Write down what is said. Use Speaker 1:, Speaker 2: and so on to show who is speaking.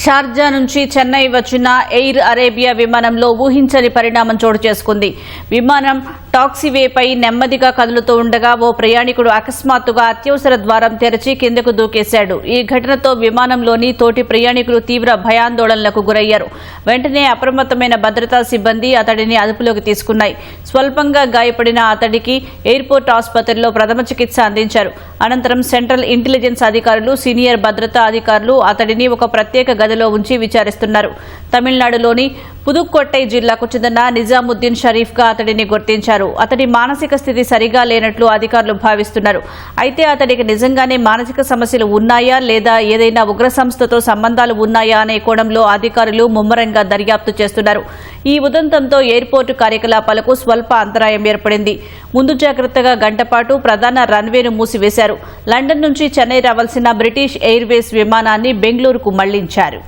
Speaker 1: షార్జా నుంచి చెన్నై వచ్చిన air Arabia విమానంలో ఊహించని పరిణామం చోటు చేసుకుంది. విమానం టాక్సీవేపై నెమ్మదిగా కదులుతూ ఉండగా ఓ ప్రయాణికుడు అకస్మాత్తుగా అత్యవసర ద్వారం తెరిచి కిందకు దూకేశాడు. ఈ ఘటనతో విమానంలోని తోటి ప్రయాణికులు తీవ్ర భయాందోళనలకు గురయ్యారు. వెంటనే అప్రమత్తమైన భద్రతా సిబ్బంది అతడిని అదుపులోకి తీసుకున్నాయి. స్వల్పంగా గాయపడిన అతడికి ఎయిర్పోర్ట్ ఆసుపత్రిలో ప్రథమ చికిత్స అందించారు. అనంతరం సెంట్రల్ ఇంటెలిజెన్స్ అధికారులు, సీనియర్ భద్రతా అధికారులు అతడిని ఒక ప్రత్యేక గదిలో ఉంచి విచారిస్తున్నారు. తమిళనాడులోని పుదుక్కోట్టై జిల్లాకు చెందిన నిజాముద్దీన్ షరీఫ్ గా అతడిని గుర్తించారు. అతడి మానసిక స్థితి సరిగా లేనట్లు అధికారులు భావిస్తున్నారు. అయితే అతడికి నిజంగానే మానసిక సమస్యలు ఉన్నాయా లేదా ఏదైనా ఉగ్ర సంస్థతో సంబంధాలు ఉన్నాయా అనే కోణంలో అధికారులు ముమ్మరంగా దర్యాప్తు చేస్తున్నారు. ఈ ఉదంతంతో ఎయిర్పోర్టు కార్యకలాపాలకు స్వల్ప అంతరాయం ఏర్పడింది. ముందు జాగ్రత్తగా గంటపాటు ప్రధాన రన్వేను మూసివేశారు. లండన్ నుంచి చెన్నై రావాల్సిన బ్రిటిష్ ఎయిర్వేస్ విమానాన్ని బెంగళూరుకు మళ్లించారు.